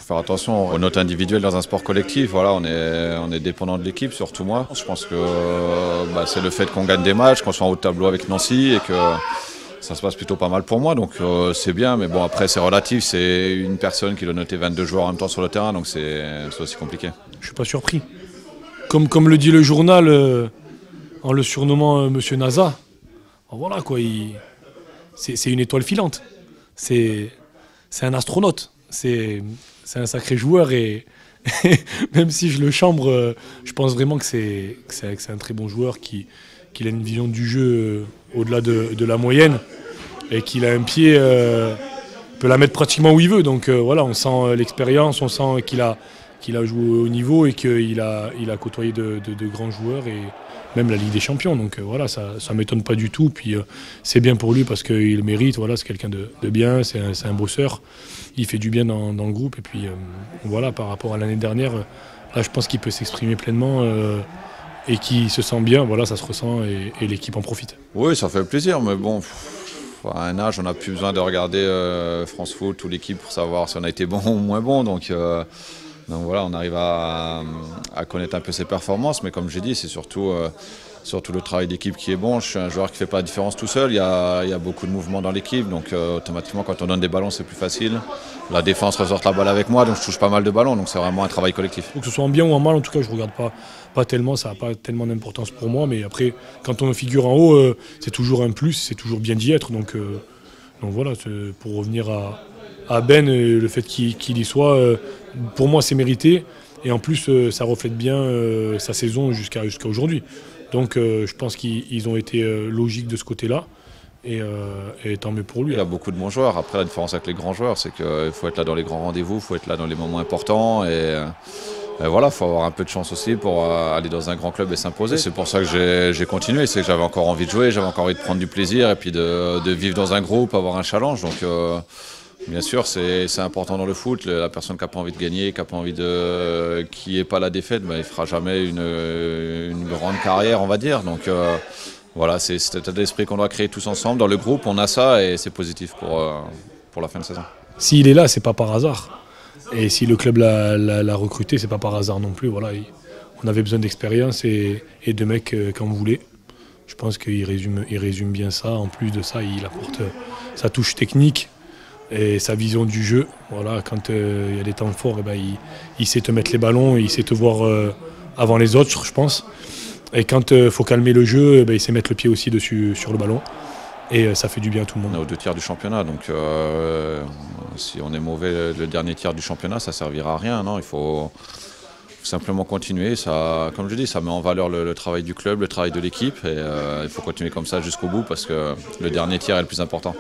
faire attention aux notes individuelles dans un sport collectif. Voilà, on est dépendant de l'équipe, surtout moi. Je pense que c'est le fait qu'on gagne des matchs, qu'on soit en haut de tableau avec Nancy et que ça se passe plutôt pas mal pour moi. Donc c'est bien, mais bon après c'est relatif. C'est une personne qui doit noter 22 joueurs en même temps sur le terrain, donc c'est aussi compliqué. Je suis pas surpris. Comme le dit le journal, en le surnommant Monsieur NASA, voilà quoi, c'est une étoile filante. C'est un astronaute. C'est un sacré joueur et même si je le chambre, je pense vraiment que c'est un très bon joueur qu'il a une vision du jeu au-delà de la moyenne et qu'il a un pied, peut la mettre pratiquement où il veut. Donc voilà, on sent l'expérience, on sent qu'il a joué au haut niveau et qu'il a côtoyé de grands joueurs et même la Ligue des Champions. Donc voilà, ça ne m'étonne pas du tout. Puis c'est bien pour lui parce qu'il le mérite. Voilà, c'est quelqu'un de bien, c'est un bosseur. Il fait du bien dans le groupe. Et puis voilà, par rapport à l'année dernière, là je pense qu'il peut s'exprimer pleinement et qu'il se sent bien. Voilà, ça se ressent et l'équipe en profite. Oui, ça fait plaisir, mais bon, à un âge, on n'a plus besoin de regarder France Foot ou l'équipe pour savoir si on a été bon ou moins bon. Donc voilà, on arrive à connaître un peu ses performances, mais comme j'ai dit, c'est surtout le travail d'équipe qui est bon. Je suis un joueur qui ne fait pas la différence tout seul, il y a beaucoup de mouvements dans l'équipe, donc automatiquement quand on donne des ballons c'est plus facile. La défense ressort la balle avec moi, donc je touche pas mal de ballons, donc c'est vraiment un travail collectif. Que ce soit en bien ou en mal, en tout cas je ne regarde pas tellement, ça n'a pas tellement d'importance pour moi, mais après quand on figure en haut, c'est toujours un plus, c'est toujours bien d'y être, donc voilà, pour revenir à Ben, le fait qu'il y soit, pour moi c'est mérité et en plus ça reflète bien sa saison jusqu'à aujourd'hui. Donc je pense qu'ils ont été logiques de ce côté-là et tant mieux pour lui. Il y a beaucoup de bons joueurs. Après la différence avec les grands joueurs, c'est qu'il faut être là dans les grands rendez-vous, il faut être là dans les moments importants et voilà, il faut avoir un peu de chance aussi pour aller dans un grand club et s'imposer. C'est pour ça que j'ai continué, c'est que j'avais encore envie de jouer, j'avais encore envie de prendre du plaisir et puis de vivre dans un groupe, avoir un challenge. Donc bien sûr, c'est important dans le foot. La personne qui n'a pas envie de gagner, qui n'est pas la défaite, il ne fera jamais une grande carrière, on va dire. Donc voilà, c'est cet état d'esprit qu'on doit créer tous ensemble. Dans le groupe, on a ça et c'est positif pour la fin de saison. S'il est là, c'est pas par hasard. Et si le club l'a recruté, c'est pas par hasard non plus. Voilà, on avait besoin d'expérience et de mecs comme vous voulez. Je pense qu'il résume bien ça. En plus de ça, il apporte sa touche technique et sa vision du jeu. Voilà, quand il y a des temps forts, il sait te mettre les ballons, il sait te voir avant les autres, je pense. Et quand il faut calmer le jeu, il sait mettre le pied aussi dessus sur le ballon. Et ça fait du bien à tout le monde. On est aux 2 tiers du championnat, donc si on est mauvais le dernier tiers du championnat, ça ne servira à rien. Non, il faut simplement continuer. Ça, comme je dis, ça met en valeur le travail du club, le travail de l'équipe. Et il faut continuer comme ça jusqu'au bout parce que le dernier tiers est le plus important.